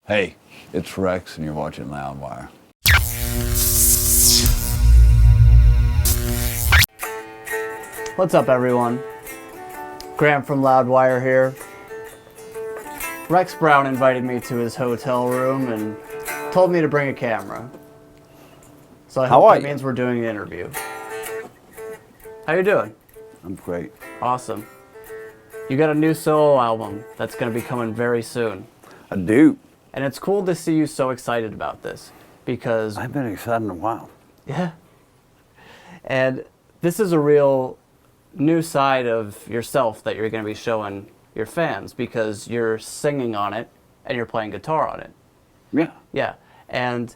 Hey, it's Rex and you're watching Loudwire. What's up, everyone? Graham from Loudwire here. Rex Brown invited me to his hotel room and told me to bring a camera. So I hope that means we're doing an interview. How you doing? I'm great. Awesome. You got a new solo album that's going to be coming very soon. I do. And it's cool to see you so excited about this because... I've been excited in a while. Yeah. And this is a real new side of yourself that you're going to be showing your fans because you're singing on it and you're playing guitar on it. Yeah. Yeah. And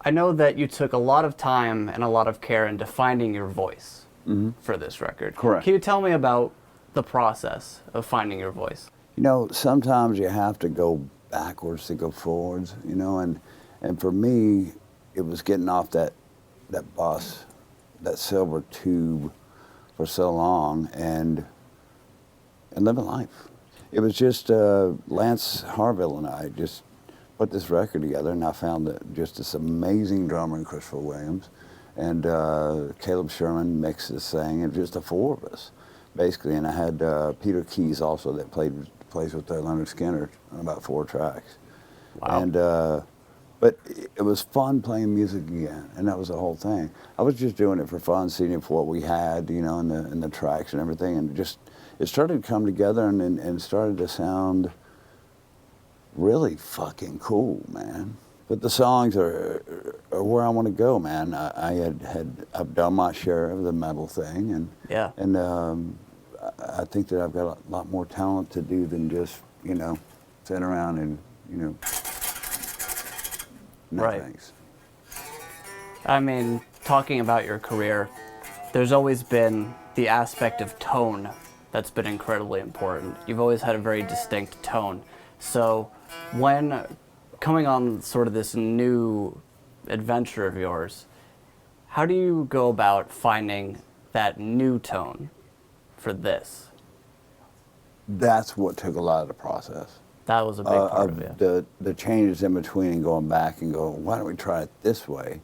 I know that you took a lot of time and a lot of care into finding your voice for this record. Correct. Can you tell me about the process of finding your voice? You know, sometimes you have to go backwards to go forwards, you know, and for me, it was getting off that bus, that silver tube for so long and living life. It was just Lance Harville and I just put this record together, and I found that just this amazing drummer in Christopher Williams, and Caleb Sherman mixed this thing, and just the four of us, basically. And I had Peter Keys also that plays with Leonard Skinner on about 4 tracks. Wow. And but it was fun playing music again, and that was the whole thing. I was just doing it for fun, seeing it for what we had, you know, in the tracks and everything, and it started to come together and started to sound really fucking cool, man. But the songs are where I want to go, man. I've done my share of the metal thing, and I think that I've got a lot more talent to do than just, you know, sit around and, you know, no Right. thanks. I mean, talking about your career, there's always been the aspect of tone that's been incredibly important. You've always had a very distinct tone. So when coming on sort of this new adventure of yours, how do you go about finding that new tone for this? That's what took a lot of the process. That was a big part of it. The changes in between and going back and going, why don't we try it this way?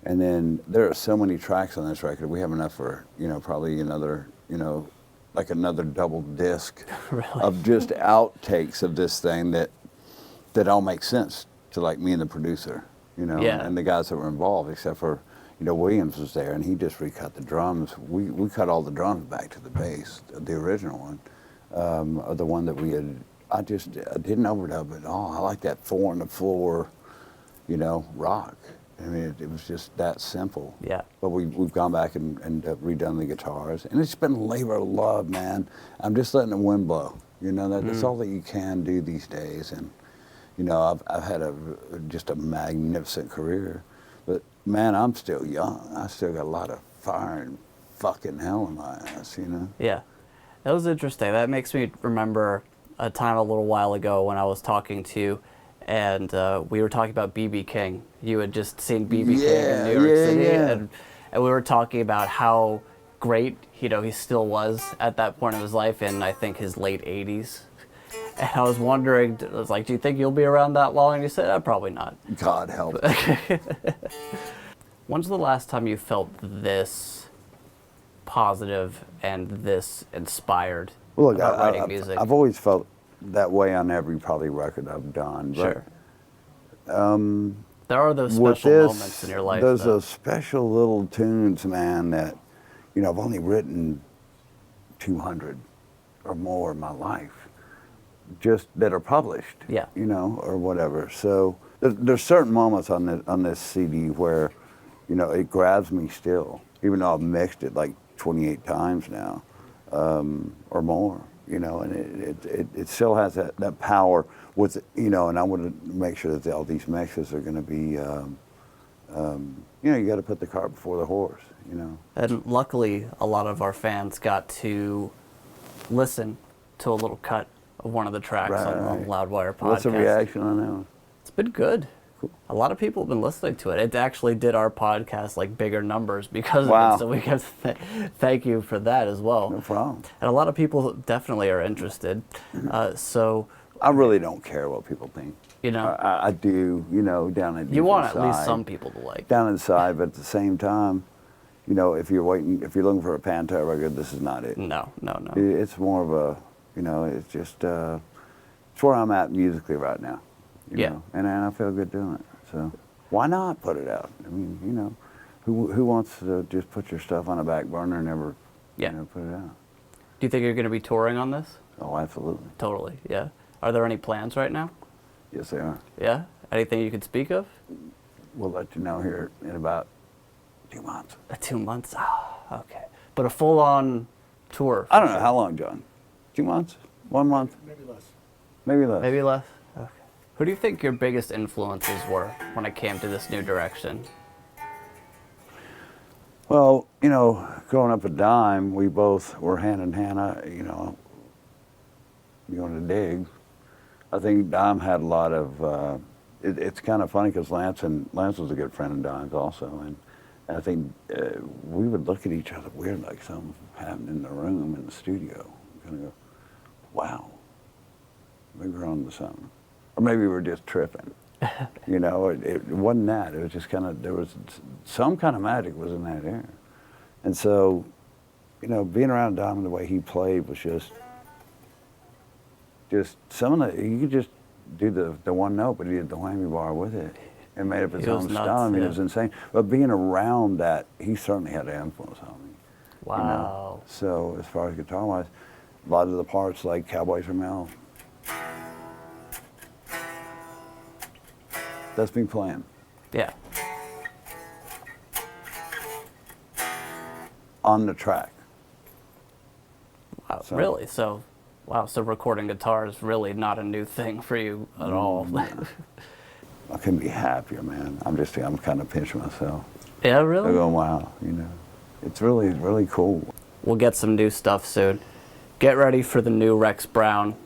And then there are so many tracks on this record. We have enough for, you know, probably another, you know, like another double disc Really? of just outtakes of this thing that all make sense to like me and the producer, you know, Yeah. and the guys that were involved, except for, you know, Williams was there and he just recut the drums. We cut all the drums back to the bass, the original one, or the one that we had. I didn't overdub it at all. I like that 4 on the floor, you know, rock. I mean, it was just that simple. Yeah. But we've gone back and redone the guitars, and it's been labor of love, man. I'm just letting the wind blow. You know, that's all that you can do these days. And you know, I've had just a magnificent career, but man, I'm still young. I still got a lot of fire and fucking hell in my ass. You know. Yeah, that was interesting. That makes me remember a time a little while ago when I was talking to you, and we were talking about B.B. King. You had just seen B.B. King in New York City, and we were talking about how great, you know, he still was at that point of his life in, I think, his late 80s. And I was wondering, I was like, do you think you'll be around that long? And you said, probably not. God help. When's the last time you felt this positive and this inspired about writing music? I've always felt that way on every probably record I've done. Sure. But, there are those special moments in your life. There's those special little tunes, man, that, you know, I've only written 200 or more in my life, just that are published. Yeah. You know, or whatever. So there's certain moments on this CD where, you know, it grabs me still, even though I've mixed it like 28 times now, or more. You know, and it still has that power with, you know, and I want to make sure that all these mixes are going to be, you know, you got to put the cart before the horse, you know. And luckily, a lot of our fans got to listen to a little cut of one of the tracks on the Loudwire podcast. What's the reaction on that one? It's been good. Cool. A lot of people have been listening to it. It actually did our podcast like bigger numbers because of it. So we got to thank you for that as well. No problem. And a lot of people definitely are interested. So I really don't care what people think. You know, I do, you know, down in you want at least some people to like. down inside, but at the same time, you know, if you're looking for a Pantera record, this is not it. No. It's more of a, you know, it's just, it's where I'm at musically right now. You know? And I feel good doing it. So why not put it out? I mean, you know, who wants to just put your stuff on a back burner and never, you know, put it out? Do you think you're going to be touring on this? Oh, absolutely. Totally, yeah. Are there any plans right now? Yes, they are. Yeah? Anything you could speak of? We'll let you know here in about 2 months. 2 months? Oh, okay. But a full-on tour? I don't know. How long, John? 2 months? 1 month? Maybe less. Maybe less. Maybe less? Okay. Who do you think your biggest influences were when it came to this new direction? Well, you know, growing up at Dime, we both were hand in hand. You know, going to dig. I think Dime had a lot of. It's kind of funny because Lance was a good friend of Dime's also, and I think we would look at each other weird, like something happened in the room in the studio. Kind of go, wow, maybe we're on to something, or maybe we're just tripping. You know, it wasn't that. It was just kind of, there was some kind of magic was in that air, and so, you know, being around Dime the way he played was just some of the, you could just do the one note, but he did the whammy bar with it and made up his own style. I mean, it was insane. But being around that, he certainly had an influence on me. Wow. You know? So as far as guitar-wise, a lot of the parts like Cowboys from Hell, that's me playing. Yeah. On the track. Wow, So- really? So, wow, so recording guitar is really not a new thing for you at all. I couldn't be happier, man. I'm kind of pinching myself. Yeah, I'm really? going, wow, you know. It's really, really cool. We'll get some new stuff soon. Get ready for the new Rex Brown